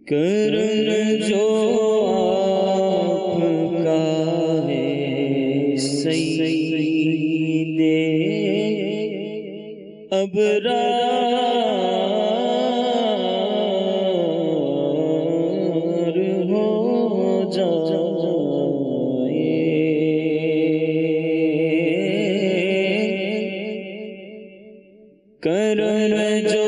کرم جو آپ کا ہے سید ابرار ہو جائے، کرم جو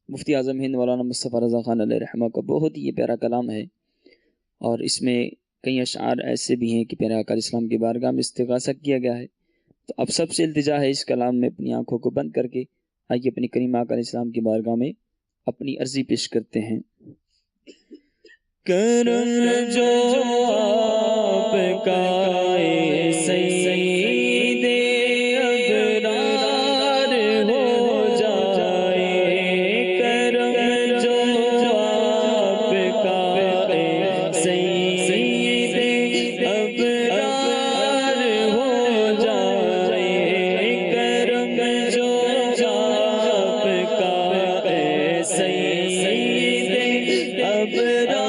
مفتی اعظم ہند مولانا مصطفیٰ رضا خان علیہ رحمہ کا بہت ہی یہ پیارا کلام ہے، اور اس میں کئی اشعار ایسے بھی ہیں کہ پیارے آقا علیہ السلام کی بارگاہ میں استغاثہ کیا گیا ہے۔ تو اب سب سے التجا ہے اس کلام میں اپنی آنکھوں کو بند کر کے آئیے اپنی کریم آقا علیہ السلام کی بارگاہ میں اپنی عرضی پیش کرتے ہیں۔ کرم جو آپ کا ہے سید ابرار ہو جائے، کرم جو آپ کا ہے سید ابرار ہو جائے، کرم جو آپ کا ہے سید ابرار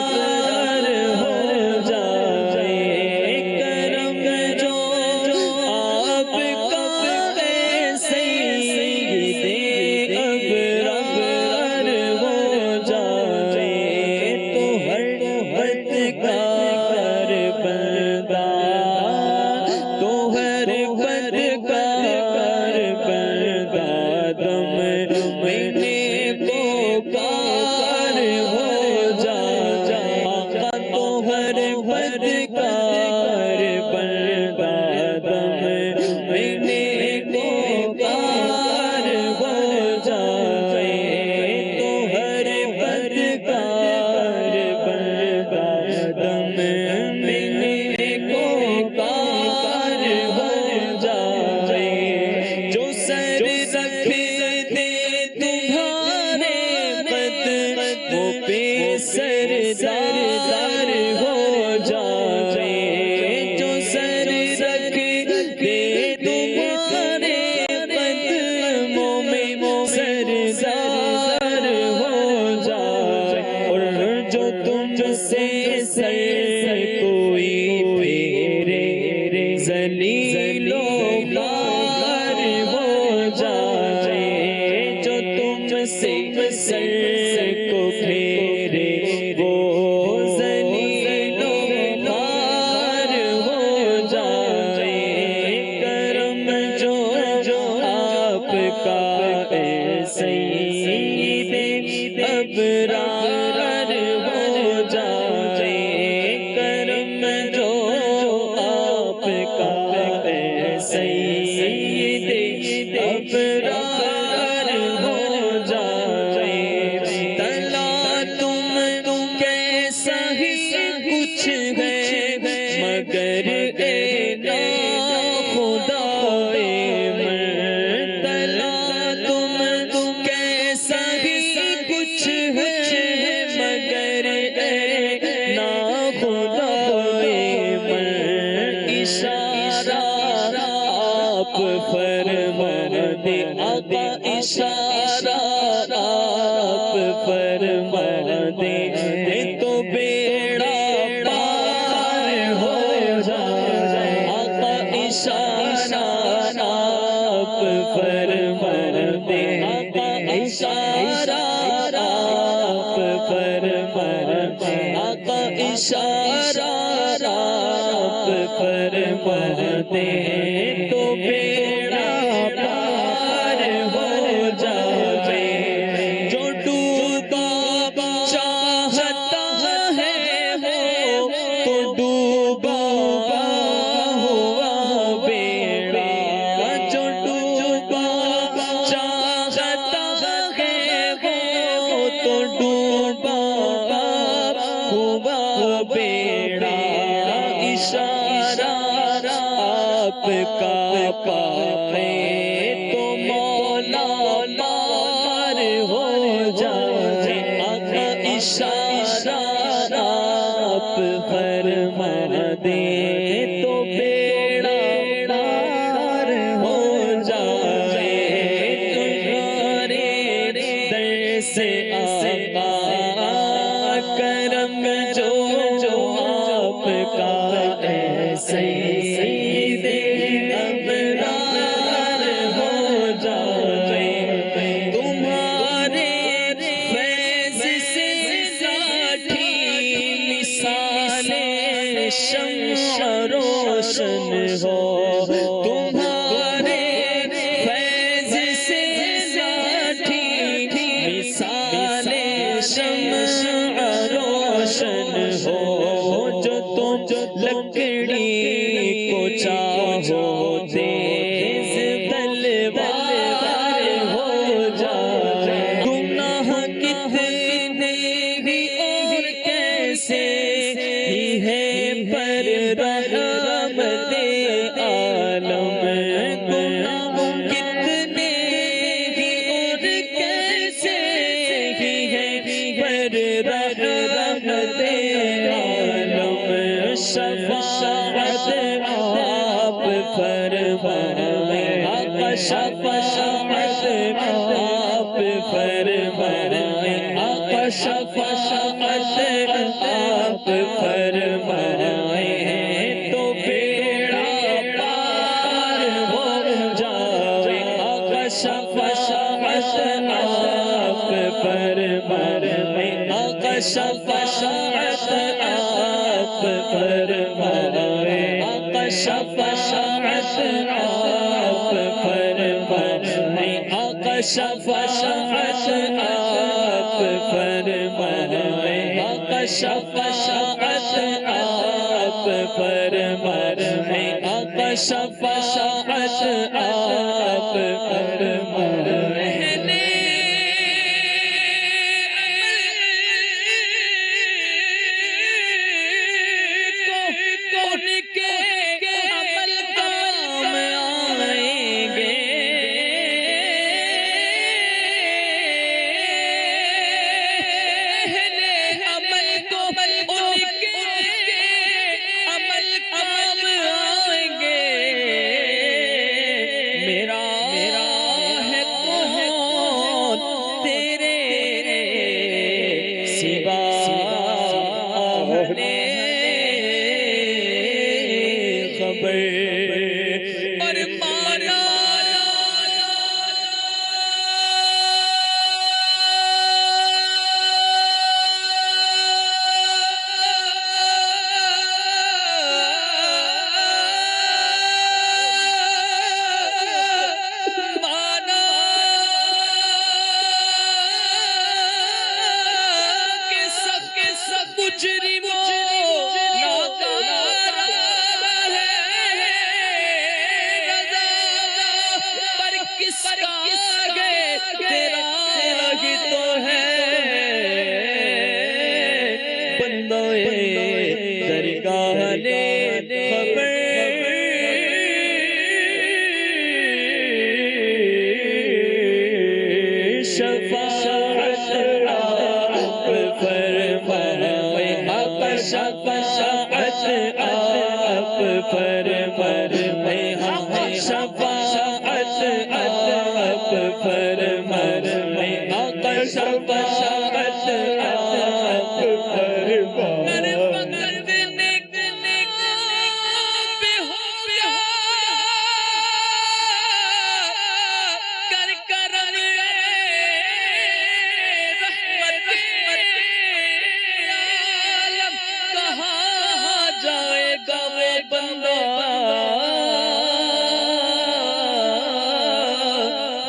فرما دے آقا اشارہ آپ فرما دے تو بیڑا پار ہو جائے آقا اشارہ آپ فرما دے آقا اشارہ آپ فرما دے آقا اشارہ آپ فرما دے تو بیڑا پار ہو جائے جو ڈوبا چاہتا ہے تو ڈوبا ہوا بیڑا جو ڈوبا چاہتا ہے تو ڈوبا ہوا بیڑا اشارہ آپ کا پائے تو مولا پار ہو جائے آقا اشارہ آپ فرما دے تو بیڑا پار ہو جائے تمہارے در سے آقا کرم جو آپ کا ایسے ابرار ہو جائے تمہارے فیض سے ساٹھی مثال شمع روشن ہو تمہارے فیض سے ساٹھی مثال شمع روشن ہو جو تم لکڑی کو چاہو تیز تلوار ہو جائے گناہ کتنے بھی اور کیسے ہی ہے پر رحمت عالم گناہ کتنے بھی اور کیسے ہی ہے پر رحمت عالم شفاعت آپ فرمائے آقا شفاعت آپ فرمائے آقا شفاعت آپ فرمائے تو بیڑا پار ہو جائے آقا شفاعت آپ فرمائے آقا شفاعت آپ فرمائے آقا شفاعت آپ فرمائے آقا شفاعت آپ فرمائے آقا شفاعت آپ فرمائے آقا شفاعت آپ فرمائے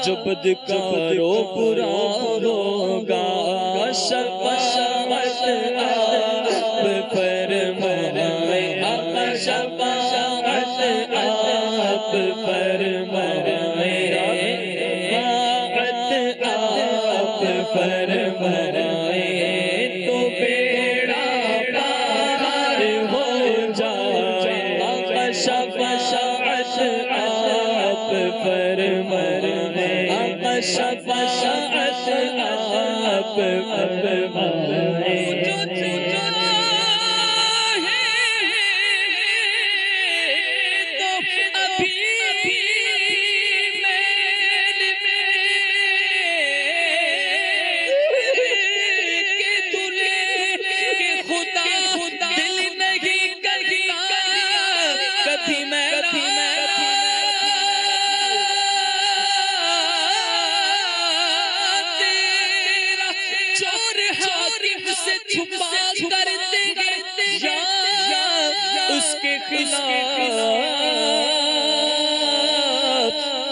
جو بدکارو برا ہوگا شفاعت آپ فرمائے آقا شفاعت آپ فرمائے شفاعت آپ فرمائے تو بیڑا پار ہو جائے آقا شفاعت آپ فرمائے آقا شفاعت آپ فرمائے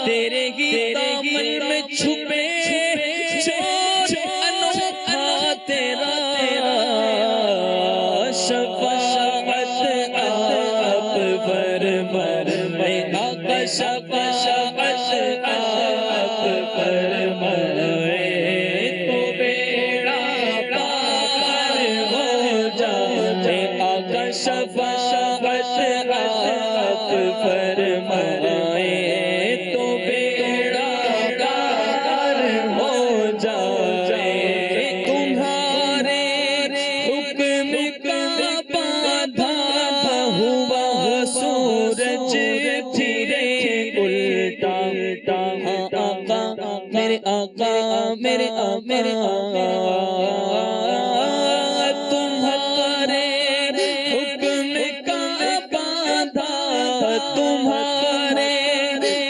تیرے ہی دامن میں چھپے چور انوکھا تیرا شفاعت آپ فرمائے آقا شفاعت آپ فرمائے تو بیڑا پار ہو جائے آقا شفاعت آپ فرمائے تو بیڑا پار ہو جائے تمہارے حکم کا باندھا ہوا سورج پھرے الٹا آقا میرے آقا میرے آقا تمہارے حکم کا باندھا تمہارے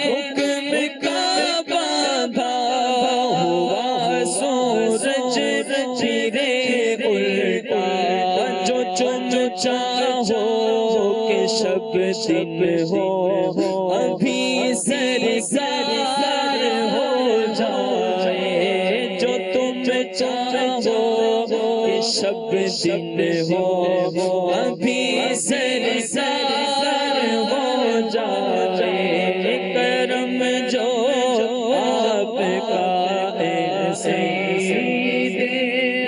حکم کا باندھا ہوا سورج پھرے الٹا جو تم چاہو کہ شب دن ہو ابھی سرکار ہو جائے جو تم چاہو کہ شب دن ہو ابھی سرکار ہو جائے کرم جو آپ کا ایسے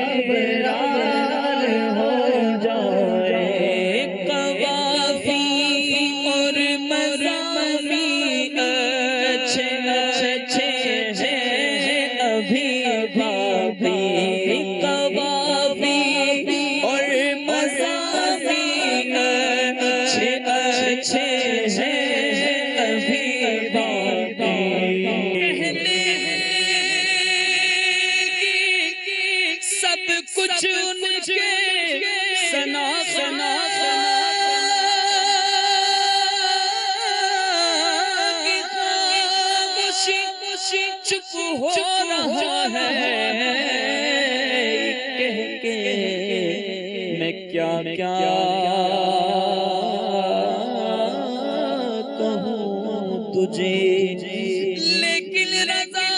ابرار ہو جائے قوافی اور مضامین اچھے اچھے ہیں ابھی بھی قوافی اور مضامین اچھے اچھے ہیں ابھی سب کچھ ان کے سنا سنا خاموشی چپ ہو رہا ہے کہہ کے میں کیا کیا کہوں تجھے لیکن رضا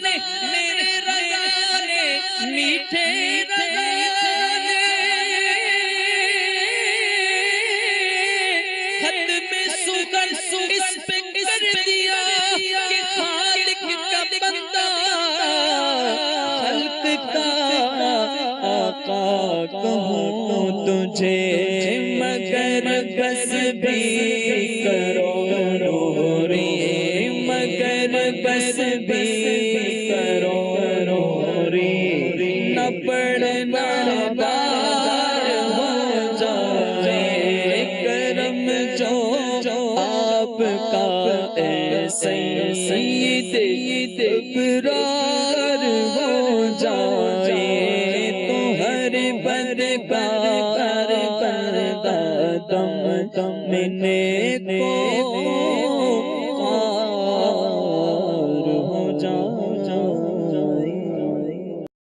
نے میرے رضا نے میٹھے رضا نے خط میں سگن اس پہ کر دیا کہ خالق کا بندہ خلق کا آقا کہوں تجھے مگر بس بھی کرو ری مگر بس بھی کرو ری نہ پڑھنا بار ہو جائے کرم جو آپ کا سید ابرار ہو جائے تو ہر بدکار بندہ دم دم میں کو